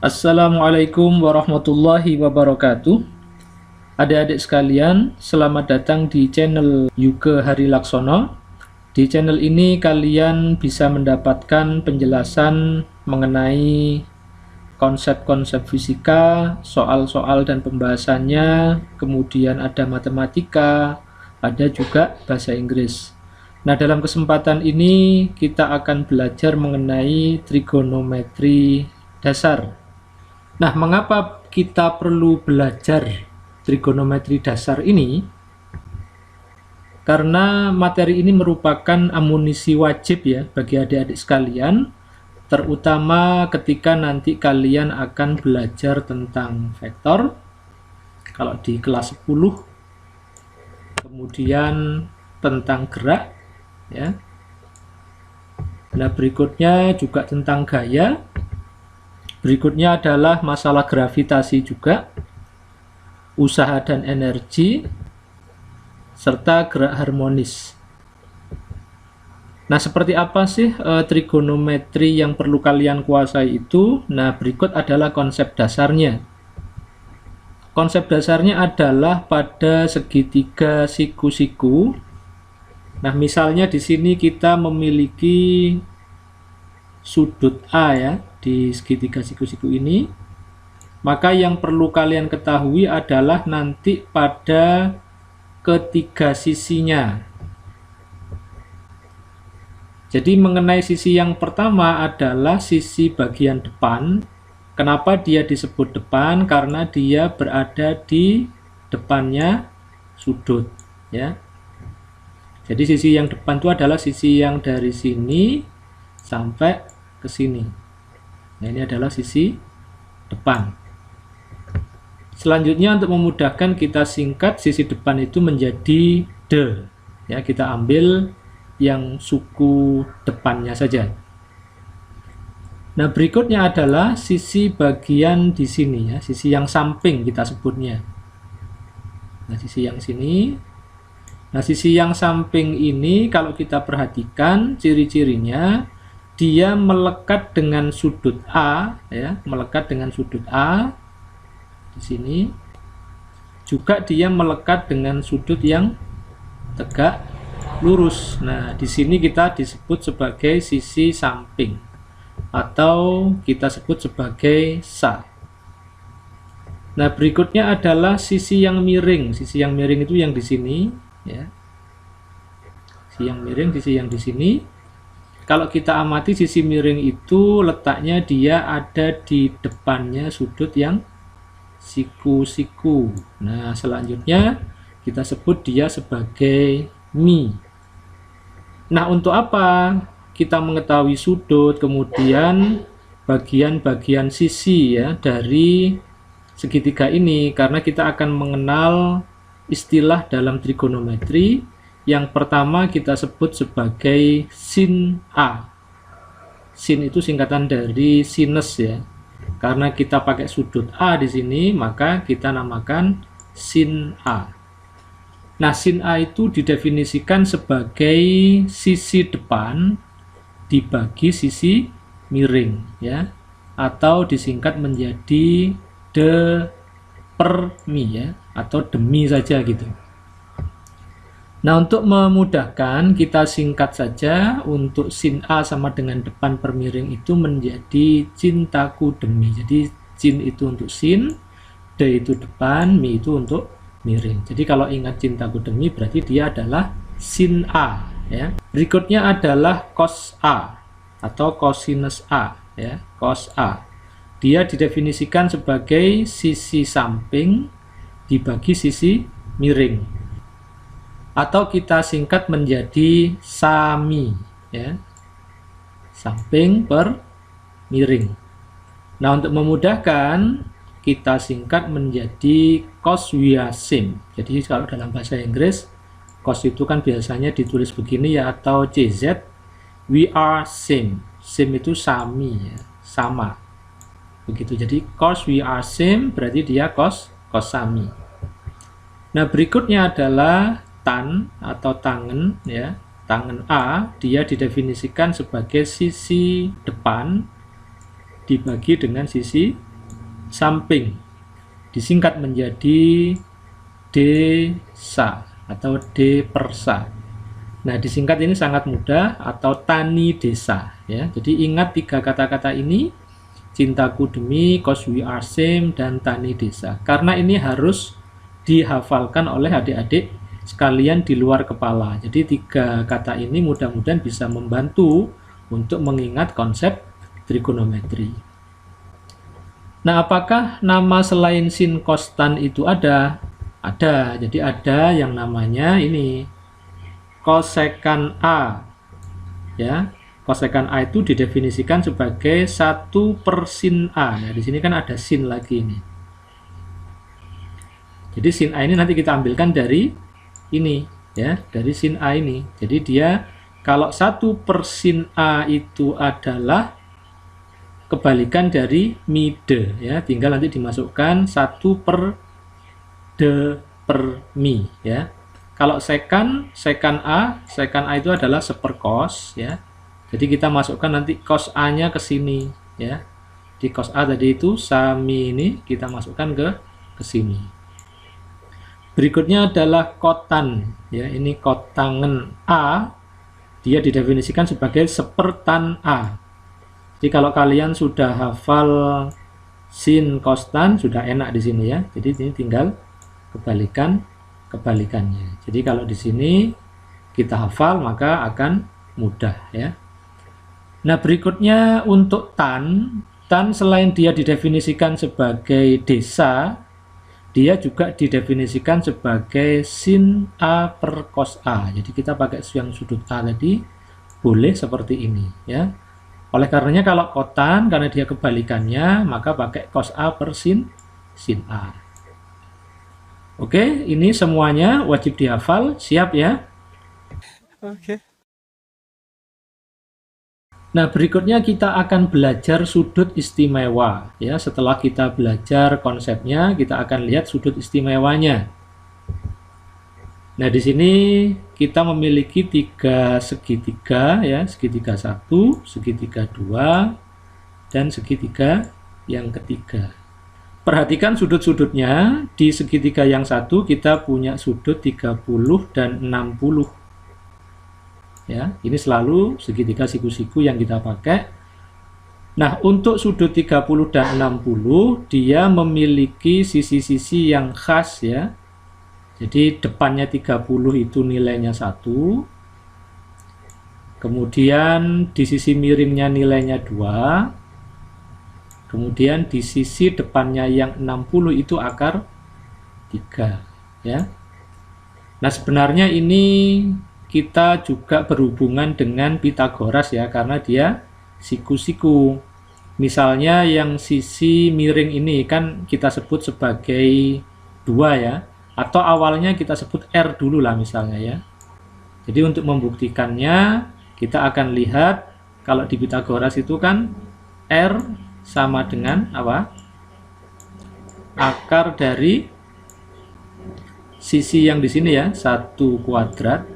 Assalamualaikum warahmatullahi wabarakatuh. Adik-adik sekalian, selamat datang di channel Yuga Hari Laksono. Di channel ini kalian bisa mendapatkan penjelasan mengenai konsep-konsep fisika, soal-soal dan pembahasannya, kemudian ada matematika, ada juga bahasa Inggris. Nah, dalam kesempatan ini kita akan belajar mengenai trigonometri dasar. Nah, mengapa kita perlu belajar trigonometri dasar ini? Karena materi ini merupakan amunisi wajib ya bagi adik-adik sekalian, terutama ketika nanti kalian akan belajar tentang vektor, kalau di kelas 10, kemudian tentang gerak, ya. Nah, berikutnya juga tentang gaya. Berikutnya adalah masalah gravitasi juga, usaha dan energi, serta gerak harmonis. Nah, seperti apa sih trigonometri yang perlu kalian kuasai itu? Nah, berikut adalah konsep dasarnya. Konsep dasarnya adalah pada segitiga siku-siku. Nah, misalnya di sini kita memiliki sudut A ya, di segitiga siku-siku ini, maka yang perlu kalian ketahui adalah nanti pada ketiga sisinya. Jadi mengenai sisi yang pertama adalah sisi bagian depan. Kenapa dia disebut depan? Karena dia berada di depannya sudut ya. Jadi sisi yang depan itu adalah sisi yang dari sini sampai ke sini. Nah, ini adalah sisi depan. Selanjutnya, untuk memudahkan kita singkat sisi depan itu menjadi D. Ya, kita ambil yang suku depannya saja. Nah, berikutnya adalah sisi bagian di sini ya, sisi yang samping kita sebutnya. Nah, sisi yang sini. Nah, sisi yang samping ini kalau kita perhatikan ciri-cirinya, dia melekat dengan sudut A ya, melekat dengan sudut A di sini. Juga dia melekat dengan sudut yang tegak lurus. Nah, di sini kita disebut sebagai sisi samping atau kita sebut sebagai SA. Nah, berikutnya adalah sisi yang miring. Sisi yang miring itu yang di sini ya. Sisi yang miring, sisi yang di sini. Kalau kita amati sisi miring itu letaknya dia ada di depannya sudut yang siku-siku. Nah, selanjutnya kita sebut dia sebagai mi. Nah, untuk apa kita mengetahui sudut, kemudian bagian-bagian sisi ya dari segitiga ini? Karena kita akan mengenal istilah dalam trigonometri. Yang pertama kita sebut sebagai sin A. Sin itu singkatan dari sinus ya. Karena kita pakai sudut A di sini, maka kita namakan sin A. Nah, sin A itu didefinisikan sebagai sisi depan dibagi sisi miring ya, atau disingkat menjadi D per mi ya, atau demi saja gitu. Nah, untuk memudahkan kita singkat saja, untuk sin A sama dengan depan per miring itu menjadi cintaku demi. Jadi sin itu untuk sin, D itu depan, mi itu untuk miring. Jadi kalau ingat cintaku demi berarti dia adalah sin A ya. Berikutnya adalah cos A atau cosinus A ya, cos A. Dia didefinisikan sebagai sisi samping dibagi sisi miring, atau kita singkat menjadi sami ya, samping per miring. Nah, untuk memudahkan kita singkat menjadi cos we are same. Jadi kalau dalam bahasa Inggris cos itu kan biasanya ditulis begini ya, atau CZ. We are same. Same itu sami ya, sama begitu. Jadi cos we are same berarti dia cos sami. Nah, berikutnya adalah tan atau tangen ya, tangen A. Dia didefinisikan sebagai sisi depan dibagi dengan sisi samping, disingkat menjadi desa atau depersa. Nah, disingkat ini sangat mudah, atau tani desa ya. Jadi ingat 3 kata-kata ini, cintaku demi, cause we are same, dan tani desa. Karena ini harus dihafalkan oleh adik-adik sekalian di luar kepala. Jadi 3 kata ini mudah-mudahan bisa membantu untuk mengingat konsep trigonometri. Nah, apakah nama selain sin, cos, tan itu ada? Ada. Jadi ada yang namanya ini kosekan A ya. Kosekan A itu didefinisikan sebagai 1/sin A. Nah, di sini kan ada sin lagi ini. Jadi sin A ini nanti kita ambilkan dari ini ya, dari sin A ini. Jadi dia kalau 1/sin A itu adalah kebalikan dari mide ya, tinggal nanti dimasukkan 1/d/mi ya. Kalau sekan A itu adalah 1/cos ya. Jadi kita masukkan nanti cos A-nya ke sini ya. Di cos A tadi itu sami ini kita masukkan ke sini. Berikutnya adalah kotan ya. Ini kotangen A, dia didefinisikan sebagai 1/tan A. Jadi kalau kalian sudah hafal sin, cos, tan, sudah enak di sini ya. Jadi ini tinggal kebalikannya. Jadi kalau di sini kita hafal maka akan mudah ya. Nah, berikutnya untuk tan selain dia didefinisikan sebagai desa, dia juga didefinisikan sebagai sin A/cos A. Jadi kita pakai yang sudut A tadi boleh seperti ini ya. Oleh karenanya kalau kotan, karena dia kebalikannya, maka pakai cos A/sin A. Oke, ini semuanya wajib dihafal, siap ya? Oke. Nah, berikutnya kita akan belajar sudut istimewa ya. Setelah kita belajar konsepnya, kita akan lihat sudut istimewanya. Nah, di sini kita memiliki 3 segitiga ya, segitiga 1, segitiga 2, dan segitiga yang ketiga. Perhatikan sudut-sudutnya. Di segitiga yang satu kita punya sudut 30 dan 60. Ya, ini selalu segitiga siku-siku yang kita pakai. Nah, untuk sudut 30 dan 60 dia memiliki sisi-sisi yang khas ya. Jadi depannya 30 itu nilainya 1. Kemudian di sisi miringnya nilainya 2. Kemudian di sisi depannya yang 60 itu akar 3 ya. Nah, sebenarnya ini kita juga berhubungan dengan Pitagoras ya, karena dia siku-siku. Misalnya yang sisi miring ini kan kita sebut sebagai 2 ya, atau awalnya kita sebut R dulu lah misalnya ya. Jadi untuk membuktikannya kita akan lihat kalau di Pitagoras itu kan R sama dengan apa? Akar dari sisi yang di sini ya, 1 kuadrat.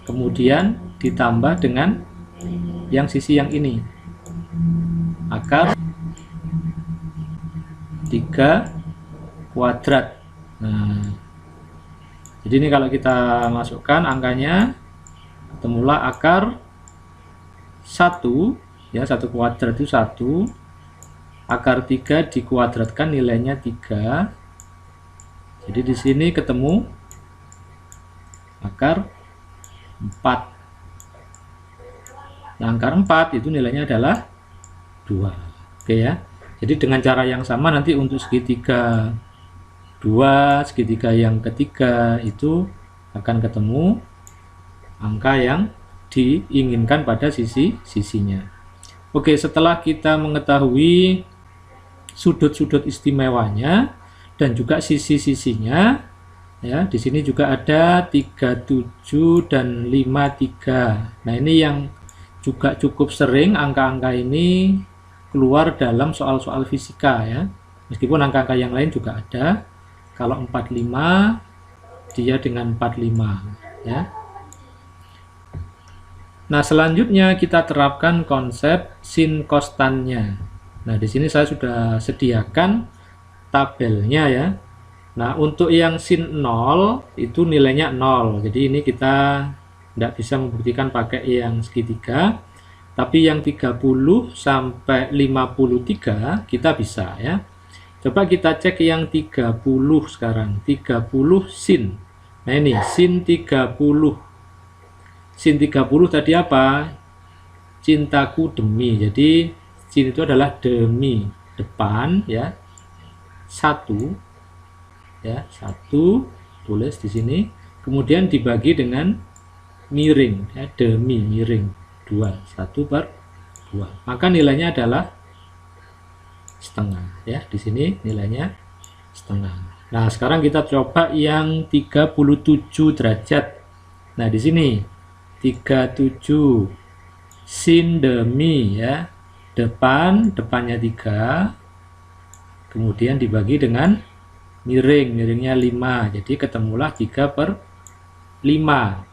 Kemudian ditambah dengan yang sisi yang ini. Akar 3 kuadrat. Nah, jadi ini kalau kita masukkan angkanya, ketemulah akar 1 ya, 1 kuadrat itu 1, akar 3 dikuadratkan nilainya 3. Jadi di sini ketemu akar 4. Nah, akar 4 itu nilainya adalah 2. Oke ya. Jadi dengan cara yang sama nanti untuk segitiga 2, segitiga yang ketiga itu akan ketemu angka yang diinginkan pada sisinya. Oke, setelah kita mengetahui sudut-sudut istimewanya dan juga sisi-sisinya ya, di sini juga ada 37 dan 53. Nah, ini yang juga cukup sering angka-angka ini keluar dalam soal-soal fisika ya. Meskipun angka-angka yang lain juga ada. Kalau 45 dia dengan 45 ya. Nah, selanjutnya kita terapkan konsep sin cos tan-nya. Nah, di sini saya sudah sediakan tabelnya ya. Nah, untuk yang sin 0 itu nilainya 0. Jadi ini kita tidak bisa membuktikan pakai yang segitiga. Tapi yang 30 sampai 53 kita bisa ya. Coba kita cek yang 30 sekarang. 30 sin. Nah, ini sin 30. Sin 30 tadi apa? Cintaku demi. Jadi sin itu adalah demi, depan ya. 1 ya, 1 tulis di sini. Kemudian dibagi dengan miring ya, demi miring 2, 1/2. Maka nilainya adalah setengah ya. Di sini nilainya setengah. Nah, sekarang kita coba yang 37 derajat. Nah, di sini 37 sin demi ya, depannya 3, kemudian dibagi dengan miringnya 5, jadi ketemulah 3/5.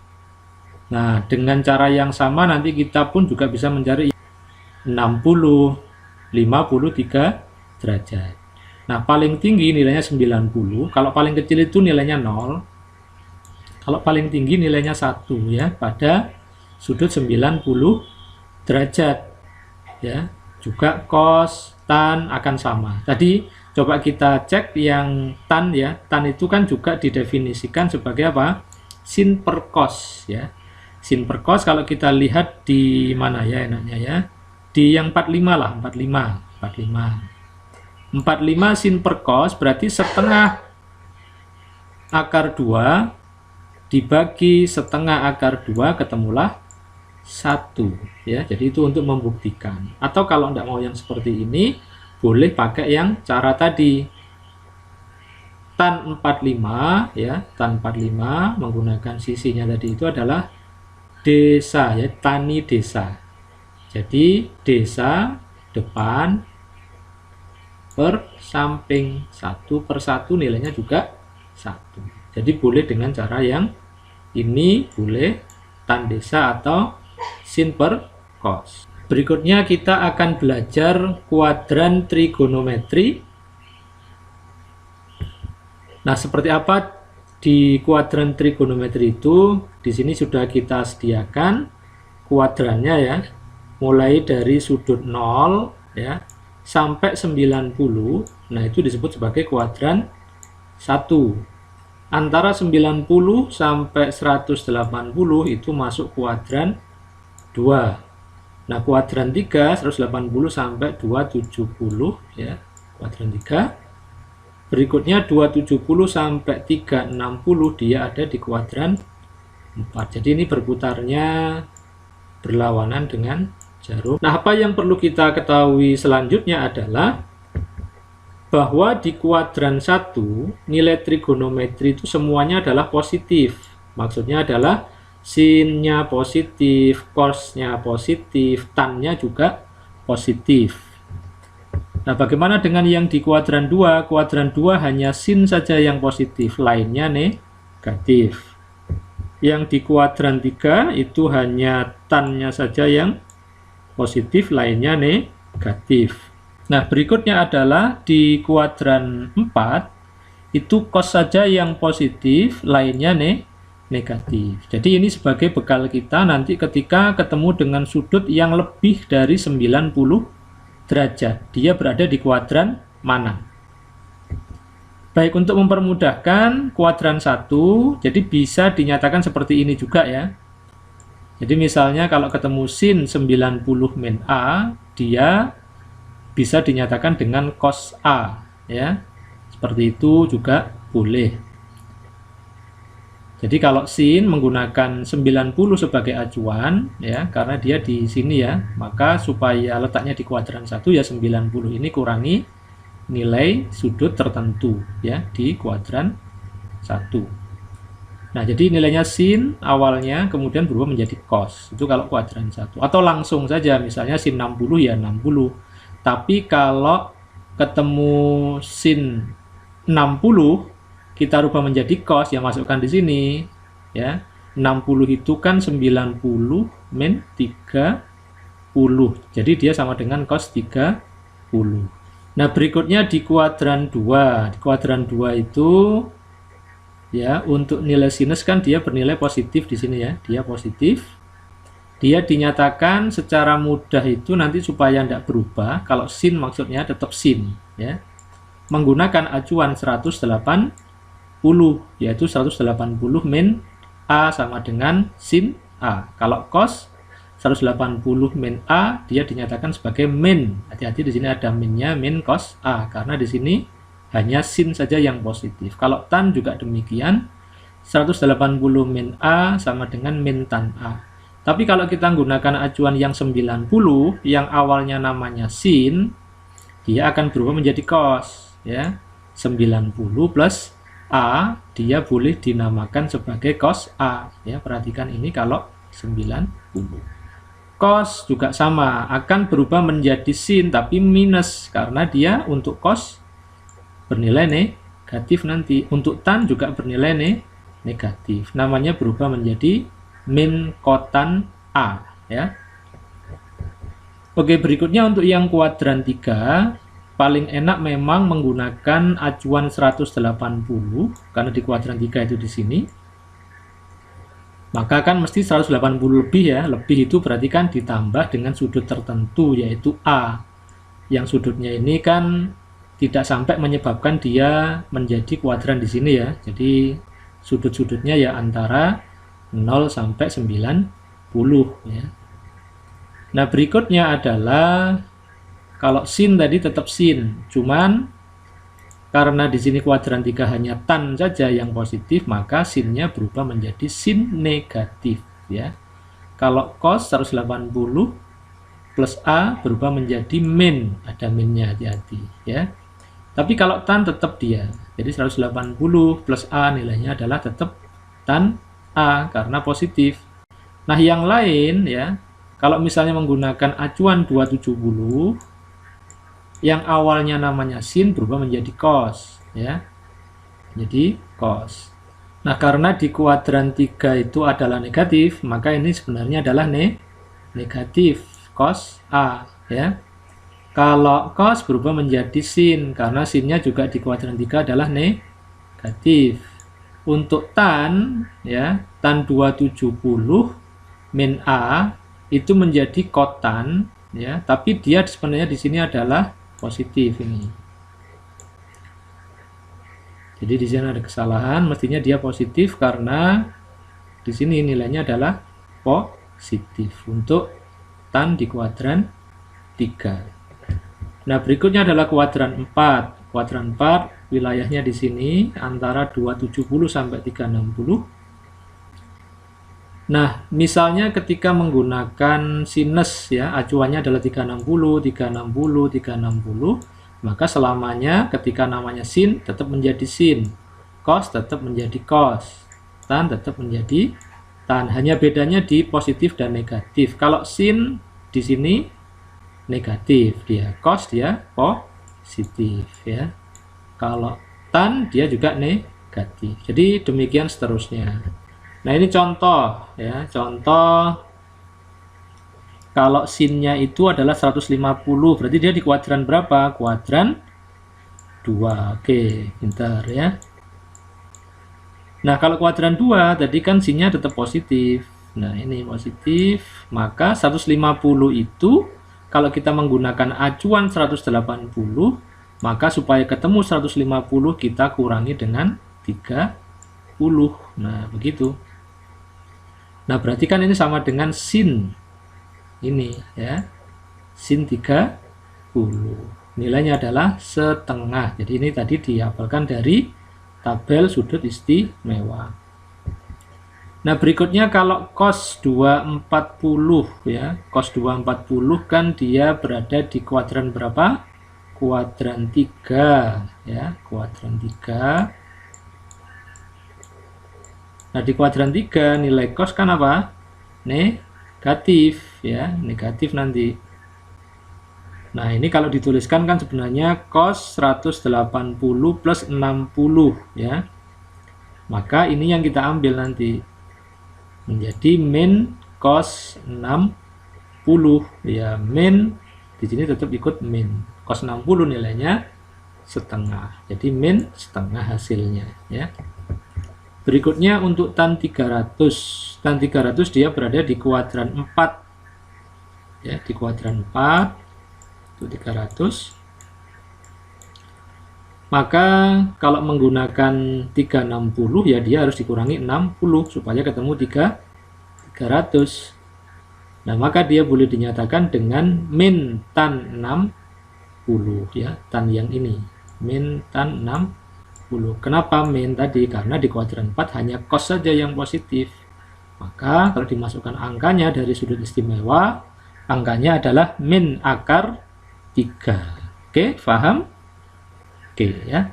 Nah, dengan cara yang sama nanti kita pun juga bisa mencari 60 53 derajat. Nah, paling tinggi nilainya 90, kalau paling kecil itu nilainya 0, kalau paling tinggi nilainya 1 ya, pada sudut 90 derajat ya. Juga cos tan akan sama. Tadi coba kita cek yang tan ya. Tan itu kan juga didefinisikan sebagai apa? Sin per cos ya. Sin per cos kalau kita lihat di mana ya enaknya ya? Di yang 45 lah, 45 sin per cos berarti setengah akar 2 dibagi setengah akar 2 ketemulah 1 ya. Jadi itu untuk membuktikan. Atau kalau tidak mau yang seperti ini, boleh pakai yang cara tadi. Tan 45 ya, tan 45 menggunakan sisinya tadi itu adalah desa ya, tani desa. Jadi desa depan per samping 1/1 nilainya juga 1. Jadi boleh dengan cara yang ini, boleh tan desa atau sin per cos. Berikutnya kita akan belajar kuadran trigonometri. Nah, seperti apa di kuadran trigonometri itu? Di sini sudah kita sediakan kuadrannya ya. Mulai dari sudut 0 ya sampai 90. Nah, itu disebut sebagai kuadran 1. Antara 90 sampai 180 itu masuk kuadran 2. Nah, kuadran 3 180 sampai 270 ya, kuadran 3. Berikutnya 270 sampai 360 dia ada di kuadran 4. Jadi ini berputarnya berlawanan dengan jarum. Nah, apa yang perlu kita ketahui selanjutnya adalah bahwa di kuadran 1 nilai trigonometri itu semuanya adalah positif. Maksudnya adalah sinnya positif, cosnya positif, tannya juga positif. Nah, bagaimana dengan yang di kuadran 2? Kuadran 2 hanya sin saja yang positif, lainnya negatif. Yang di kuadran 3 itu hanya tannya saja yang positif, lainnya negatif. Nah, berikutnya adalah di kuadran 4 itu cos saja yang positif, lainnya negatif. Jadi ini sebagai bekal kita nanti ketika ketemu dengan sudut yang lebih dari 90 derajat. Dia berada di kuadran mana? Baik, untuk mempermudahkan kuadran 1, jadi bisa dinyatakan seperti ini juga ya. Jadi misalnya kalau ketemu sin 90 min A, dia bisa dinyatakan dengan cos A ya. Seperti itu juga boleh. Jadi kalau sin menggunakan 90 sebagai acuan ya, karena dia di sini ya, maka supaya letaknya di kuadran 1 ya 90 ini kurangi nilai sudut tertentu ya di kuadran 1. Nah, jadi nilainya sin awalnya kemudian berubah menjadi cos. Itu kalau kuadran 1. Atau langsung saja misalnya sin 60 ya 60. Tapi kalau ketemu sin 60 kita rubah menjadi cos, yang masukkan di sini ya. 60 itu kan 90 min 30. Jadi dia sama dengan cos 30. Nah, berikutnya di kuadran 2. Di kuadran 2 itu ya, untuk nilai sinus kan dia bernilai positif di sini ya. Dia positif. Dia dinyatakan secara mudah itu nanti supaya tidak berubah. Kalau sin maksudnya tetap sin ya. Menggunakan acuan 180, yaitu 180 min A sama dengan sin A. Kalau cos 180 min A, dia dinyatakan sebagai min. Hati-hati, di sini ada minnya, min cos A, karena di sini hanya sin saja yang positif. Kalau tan juga demikian, 180 min A sama dengan min tan A. Tapi kalau kita menggunakan acuan yang 90, yang awalnya namanya sin, dia akan berubah menjadi cos ya. 90 plus A, dia boleh dinamakan sebagai cos A ya. Perhatikan ini kalau 90. Cos juga sama, akan berubah menjadi sin tapi minus, karena dia untuk cos bernilai negatif nanti. Untuk tan juga bernilai negatif. Namanya berubah menjadi min kotan A ya. Oke, berikutnya untuk yang kuadran 3, paling enak memang menggunakan acuan 180 karena di kuadran 3 itu di sini. Maka kan mesti 180 lebih ya. Lebih itu berarti kan ditambah dengan sudut tertentu yaitu A. Yang sudutnya ini kan tidak sampai menyebabkan dia menjadi kuadran di sini ya. Jadi sudut-sudutnya ya antara 0 sampai 90 ya. Nah, berikutnya adalah kalau sin tadi tetap sin, cuman karena di sini kuadran 3 hanya tan saja yang positif, maka sinnya berubah menjadi sin negatif ya. Kalau cos 180 plus A berubah menjadi min, ada minnya, hati-hati ya. Tapi kalau tan tetap dia. Jadi 180 plus A nilainya adalah tetap tan A karena positif. Nah, yang lain ya, kalau misalnya menggunakan acuan 270, yang awalnya namanya sin berubah menjadi cos ya. Jadi cos. Nah, karena di kuadran 3 itu adalah negatif, maka ini sebenarnya adalah negatif cos A ya. Kalau cos berubah menjadi sin, karena sinnya juga di kuadran 3 adalah negatif. Untuk tan ya, tan 270 min A itu menjadi kotan ya, tapi dia sebenarnya di sini adalah positif ini. Jadi di sini ada kesalahan, mestinya dia positif karena di sini nilainya adalah positif untuk tan di kuadran 3. Nah, berikutnya adalah kuadran 4. Kuadran 4 wilayahnya di sini antara 270 sampai 360. Nah, misalnya ketika menggunakan sinus ya, acuannya adalah 360, 360, 360, maka selamanya ketika namanya sin tetap menjadi sin, cos tetap menjadi cos, tan tetap menjadi tan. Hanya bedanya di positif dan negatif. Kalau sin di sini negatif, dia cos dia positif ya. Kalau tan dia juga negatif. Jadi demikian seterusnya. Nah, ini contoh ya, contoh kalau sinnya itu adalah 150, berarti dia di kuadran berapa? Kuadran 2. Oke, pintar ya. Nah, kalau kuadran 2 tadi kan sinnya tetap positif. Nah, ini positif, maka 150 itu kalau kita menggunakan acuan 180, maka supaya ketemu 150 kita kurangi dengan 30. Nah, begitu. Nah, berarti kan ini sama dengan sin ini ya, sin 30. Nilainya adalah setengah. Jadi ini tadi dihafalkan dari tabel sudut istimewa. Nah, berikutnya kalau cos 240 ya, cos 240 kan dia berada di kuadran berapa? Kuadran 3 ya, kuadran 3. Nah, di kuadran 3 nilai cos kan apa? Negatif ya, negatif nanti. Nah, ini kalau dituliskan kan sebenarnya cos 180 plus 60 ya. Maka ini yang kita ambil nanti menjadi min cos 60 ya, min di sini tetap ikut min. Cos 60 nilainya setengah. Jadi min setengah hasilnya ya. Berikutnya untuk tan 300. Tan 300 dia berada di kuadran 4. Ya, di kuadran 4 untuk 300. Maka kalau menggunakan 360 ya dia harus dikurangi 60 supaya ketemu 300. Nah, maka dia boleh dinyatakan dengan min tan 60 ya, tan yang ini. Min tan 60. Kenapa min tadi? Karena di kuadran 4 hanya cos saja yang positif. Maka kalau dimasukkan angkanya dari sudut istimewa, angkanya adalah min akar 3. Oke, paham? Oke ya.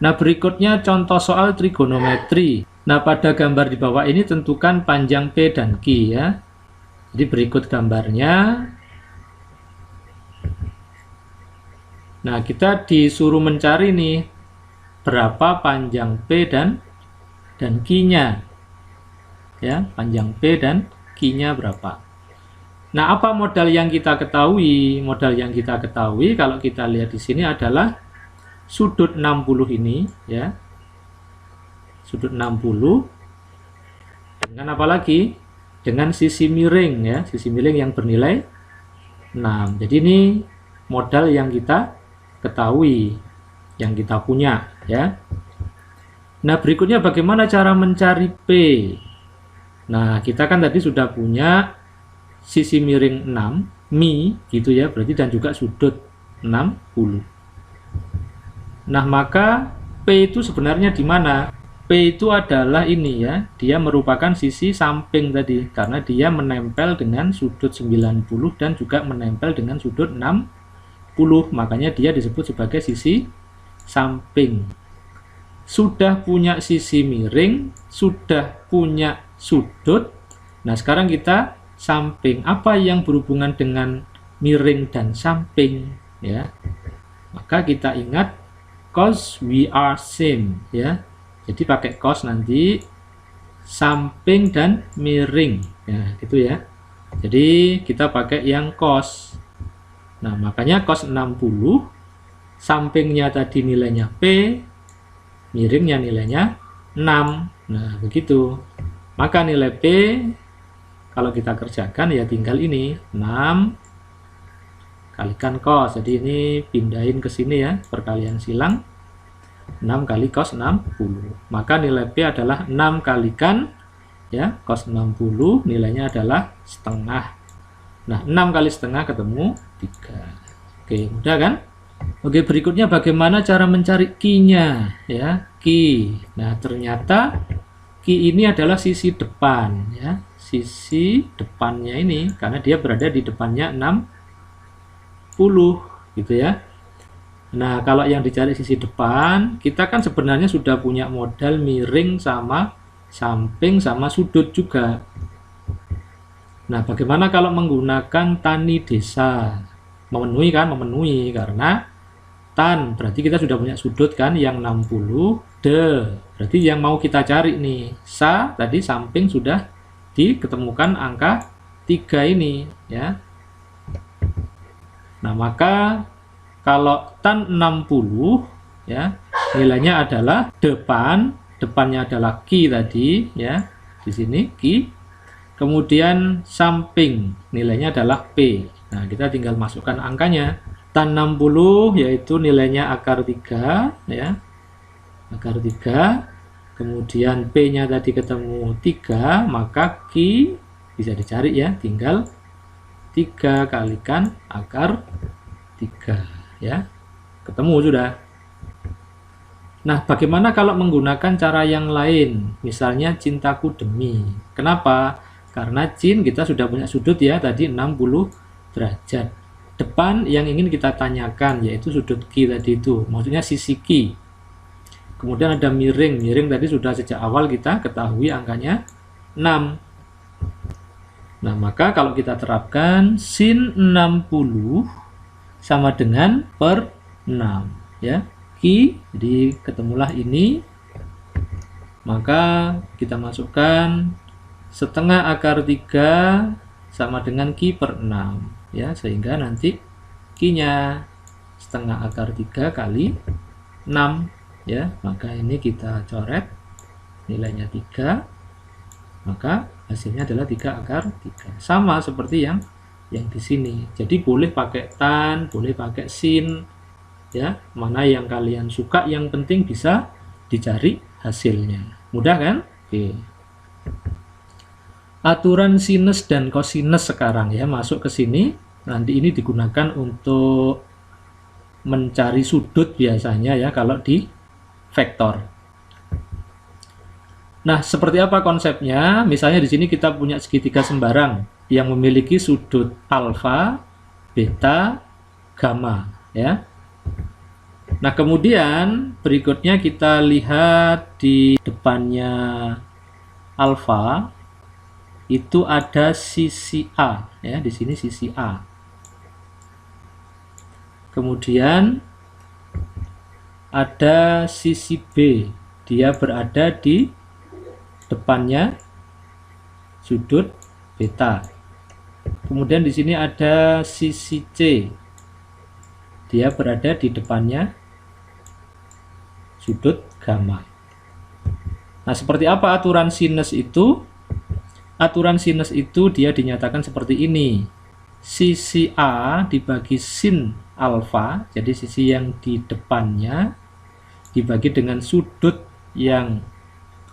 Nah, berikutnya contoh soal trigonometri. Nah, pada gambar di bawah ini tentukan panjang P dan Q ya. Jadi berikut gambarnya. Nah, kita disuruh mencari nih berapa panjang P dan Q-nya. Ya, panjang P dan Q-nya berapa. Nah, apa modal yang kita ketahui? Modal yang kita ketahui kalau kita lihat di sini adalah sudut 60 ini ya. Sudut 60 dengan apa lagi? Dengan sisi miring ya, sisi miring yang bernilai 6. Jadi ini modal yang kita ketahui, yang kita punya ya. Nah, berikutnya bagaimana cara mencari P? Nah, kita kan tadi sudah punya sisi miring 6 mi gitu ya, berarti dan juga sudut 60. Nah, maka P itu sebenarnya di mana? P itu adalah ini ya, dia merupakan sisi samping tadi karena dia menempel dengan sudut 90 dan juga menempel dengan sudut 60, makanya dia disebut sebagai sisi samping. Sudah punya sisi miring, sudah punya sudut. Nah, sekarang kita samping. Apa yang berhubungan dengan miring dan samping ya? Maka kita ingat cos we are same ya. Jadi pakai cos nanti samping dan miring ya, gitu ya. Jadi kita pakai yang cos. Nah, makanya cos 60 sampingnya tadi nilainya P, miringnya nilainya 6. Nah, begitu. Maka nilai P kalau kita kerjakan ya tinggal ini 6 kalikan cos. Jadi ini pindahin ke sini ya, perkalian silang 6 kali cos 60. Maka nilai P adalah 6 kalikan ya cos 60, nilainya adalah setengah. Nah, 6 kali setengah ketemu 3. Oke, mudah kan? Oke, berikutnya bagaimana cara mencari Q-nya ya, Q. Nah, ternyata Q ini adalah sisi depan ya. Sisi depannya ini karena dia berada di depannya 60 gitu ya. Nah, kalau yang dicari sisi depan, kita kan sebenarnya sudah punya modal miring sama samping sama sudut juga. Nah, bagaimana kalau menggunakan tani desa? Memenuhi kan? Memenuhi karena tan berarti kita sudah punya sudut kan yang 60, de berarti yang mau kita cari nih. Sa tadi samping sudah diketemukan angka 3 ini ya. Nah, maka kalau tan 60 ya, nilainya adalah depannya adalah Q tadi ya. Di sini Q. Kemudian samping nilainya adalah P. Nah, kita tinggal masukkan angkanya. Tan 60 yaitu nilainya akar 3 ya. Akar 3. Kemudian P-nya tadi ketemu 3, maka Q bisa dicari ya, tinggal 3 kalikan akar 3 ya. Ketemu sudah. Nah, bagaimana kalau menggunakan cara yang lain? Misalnya cintaku demi. Kenapa? Karena cin kita sudah punya sudut ya, tadi 60 derajat. Depan yang ingin kita tanyakan yaitu sudut Q tadi itu, maksudnya sisi Q. Kemudian ada miring. Miring tadi sudah sejak awal kita ketahui angkanya 6. Nah, maka kalau kita terapkan sin 60 sama dengan per 6 ya. Q, jadi ketemulah ini. Maka kita masukkan setengah akar 3 sama dengan Q per 6 ya, sehingga nanti Q-nya setengah akar 3 kali 6 ya. Maka ini kita coret nilainya 3, maka hasilnya adalah 3 akar 3. Sama seperti yang di sini. Jadi boleh pakai tan, boleh pakai sin ya, mana yang kalian suka, yang penting bisa dicari hasilnya. Mudah kan? Oke. Aturan sinus dan kosinus sekarang ya, masuk ke sini. Nanti ini digunakan untuk mencari sudut biasanya ya kalau di vektor. Nah, seperti apa konsepnya? Misalnya di sini kita punya segitiga sembarang yang memiliki sudut alfa, beta, gamma ya. Nah, kemudian berikutnya kita lihat di depannya alfa itu ada sisi A ya, di sini sisi A. Kemudian ada sisi B, dia berada di depannya sudut beta. Kemudian di sini ada sisi C, dia berada di depannya sudut gamma. Nah, seperti apa aturan sinus itu? Aturan sinus itu dia dinyatakan seperti ini. Sisi A dibagi sin alfa, jadi sisi yang di depannya dibagi dengan sudut yang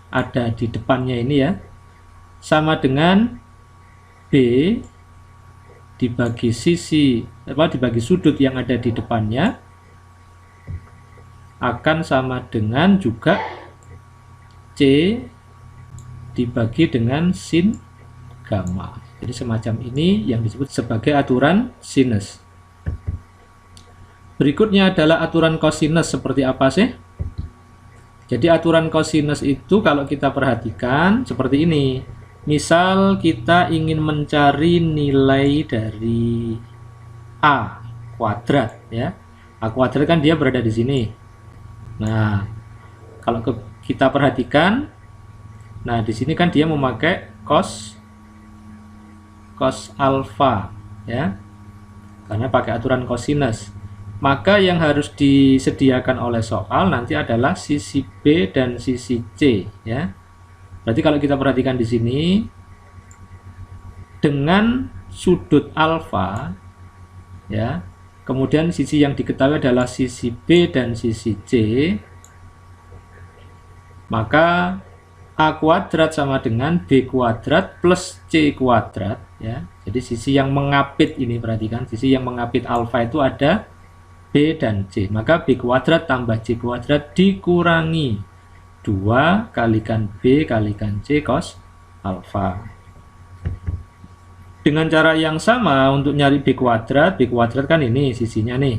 ada di depannya ini ya, sama dengan B dibagi dibagi sudut yang ada di depannya akan sama dengan juga C dibagi dengan sin gamma. Jadi semacam ini yang disebut sebagai aturan sinus. Berikutnya adalah aturan kosinus. Seperti apa sih? Jadi aturan kosinus itu kalau kita perhatikan seperti ini. Misal kita ingin mencari nilai dari A kuadrat ya. A kuadrat kan dia berada di sini. Nah, kalau kita perhatikan, nah di sini kan dia memakai cos alfa ya. Karena pakai aturan kosinus. Maka yang harus disediakan oleh soal nanti adalah sisi B dan sisi C ya. Berarti kalau kita perhatikan di sini dengan sudut alfa ya, kemudian sisi yang diketahui adalah sisi B dan sisi C, maka A kuadrat sama dengan B kuadrat plus C kuadrat ya. Jadi sisi yang mengapit ini, perhatikan sisi yang mengapit alfa itu ada B dan C, maka B kuadrat tambah C kuadrat dikurangi 2 kalikan B kalikan C cos alfa. Dengan cara yang sama untuk nyari B kuadrat kan ini sisinya nih,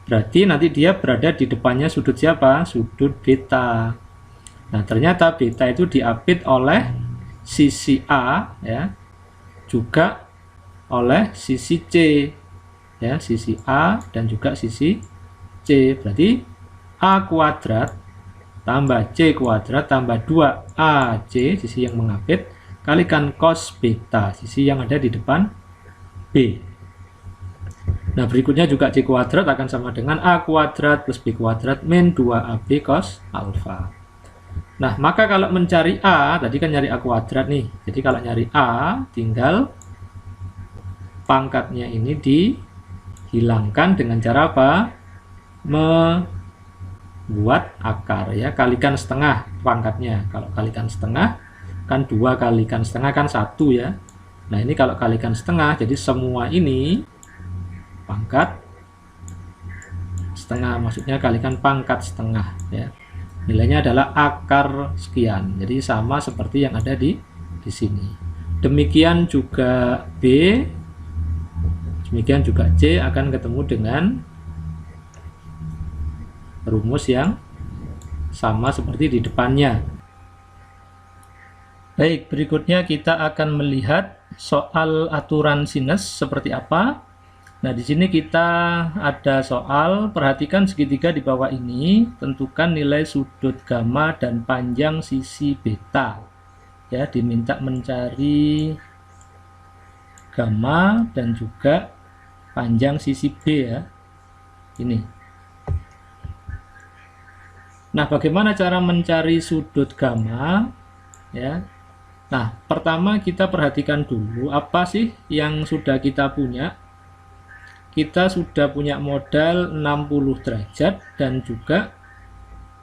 berarti nanti dia berada di depannya sudut siapa? Sudut beta. Nah, ternyata beta itu diapit oleh sisi A ya, juga oleh sisi C ya, sisi A dan juga sisi C. Berarti A kuadrat tambah C kuadrat tambah 2AC, sisi yang mengapit, kalikan cos beta, sisi yang ada di depan B. Nah, berikutnya juga C kuadrat akan sama dengan A kuadrat plus B kuadrat min 2AB cos alfa. Nah, maka kalau mencari A, tadi kan nyari A kuadrat nih. Jadi kalau nyari A, tinggal pangkatnya ini dihilangkan dengan cara apa? Membuat akar ya, kalikan setengah pangkatnya. Kalau kalikan setengah kan 2 kalikan setengah kan 1 ya. Nah, ini kalau kalikan setengah, jadi semua ini pangkat setengah, maksudnya kalikan pangkat setengah ya. Nilainya adalah akar sekian. Jadi sama seperti yang ada di sini. Demikian juga B, demikian juga C akan ketemu dengan rumus yang sama seperti di depannya. Baik, berikutnya kita akan melihat soal aturan sinus seperti apa. Nah, di sini kita ada soal, perhatikan segitiga di bawah ini, tentukan nilai sudut gamma dan panjang sisi beta. ya, diminta mencari gamma dan juga panjang sisi B ya. Ini. Nah, bagaimana cara mencari sudut gamma ya? Nah, pertama kita perhatikan dulu apa sih yang sudah kita punya. Kita sudah punya modal 60 derajat dan juga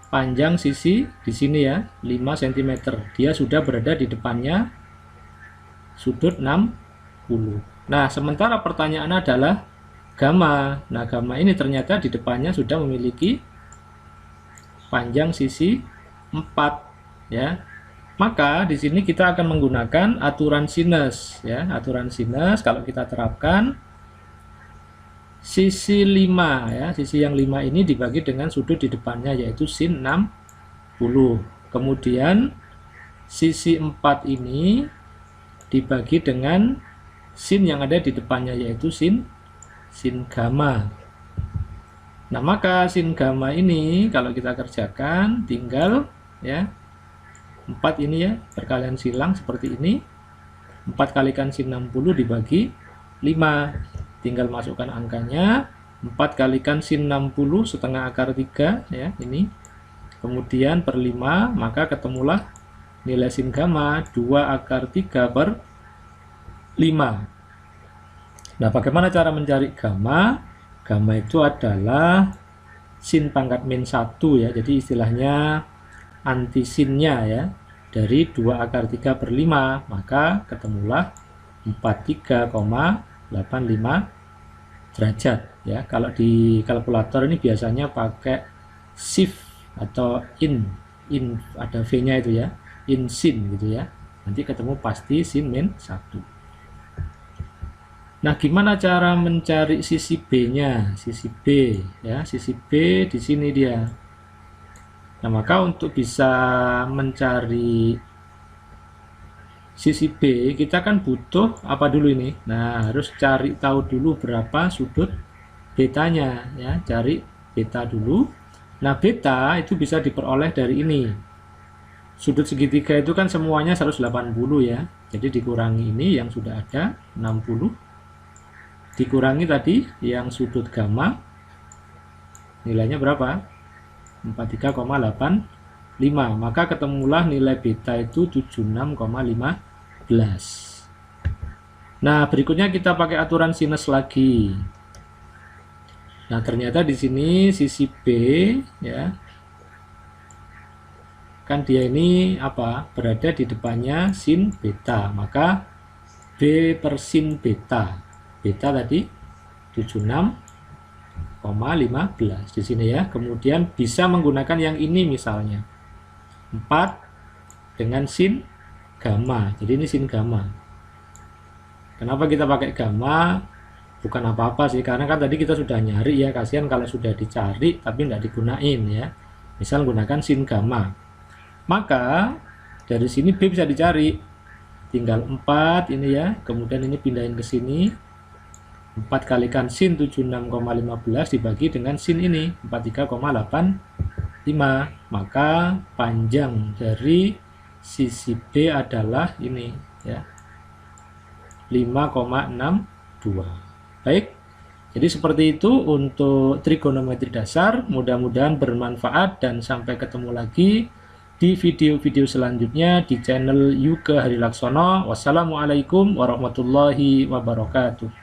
panjang sisi di sini ya, 5 cm. Dia sudah berada di depannya sudut 60. Nah, sementara pertanyaan adalah gamma. Nah, gamma ini ternyata di depannya sudah memiliki panjang sisi 4 ya. Maka di sini kita akan menggunakan aturan sinus ya. Aturan sinus kalau kita terapkan sisi 5 ya, sisi yang 5 ini dibagi dengan sudut di depannya yaitu sin 60. Kemudian sisi 4 ini dibagi dengan sin yang ada di depannya yaitu sin gamma. Nah, maka sin gamma ini kalau kita kerjakan tinggal ya 4 ini ya, perkalian silang seperti ini. 4 kalikan sin 60 dibagi 5. Tinggal masukkan angkanya, 4 kalikan sin 60 setengah akar 3 ya, ini. Kemudian per 5, maka ketemulah nilai sin gamma 2 akar 3 per 5. Nah, bagaimana cara mencari gamma? Gamma itu adalah sin pangkat min 1 ya, jadi istilahnya antisinnya ya, dari 2 akar 3 per 5, maka ketemulah 43,85 derajat ya. Kalau di kalkulator ini biasanya pakai shift atau in ada V-nya itu ya, in sin gitu ya. Nanti ketemu pasti sin min 1. Nah, gimana cara mencari sisi B-nya? Sisi B ya, sisi B di sini dia. Nah, maka untuk bisa mencari sisi B, kita kan butuh apa dulu ini? Nah, harus cari tahu dulu berapa sudut betanya ya, cari beta dulu. Nah, beta itu bisa diperoleh dari ini. Sudut segitiga itu kan semuanya 180 ya. Jadi dikurangi ini yang sudah ada 60. Dikurangi tadi yang sudut gamma. Nilainya berapa? 43,85. Maka ketemulah nilai beta itu 76,15. Nah, berikutnya kita pakai aturan sinus lagi. Nah, ternyata di sini sisi B ya, kan dia ini apa? Berada di depannya sin beta. Maka B per sin beta. Beta tadi 76,15 di sini ya. Kemudian bisa menggunakan yang ini misalnya 4 dengan sin gamma. Jadi ini sin gamma. Kenapa kita pakai gamma? Bukan apa-apa sih, karena kan tadi kita sudah nyari ya, kasihan kalau sudah dicari tapi nggak digunain ya. Misal gunakan sin gamma. Maka dari sini B bisa dicari. Tinggal 4 ini ya, kemudian ini pindahin ke sini. 4 kalikan sin 76,15 dibagi dengan sin ini 43,85. Maka panjang dari sisi B adalah ini ya, 5,62. Baik, jadi seperti itu untuk trigonometri dasar. Mudah-mudahan bermanfaat dan sampai ketemu lagi di video-video selanjutnya di channel Yuke Hadi Laksono. Wassalamualaikum warahmatullahi wabarakatuh.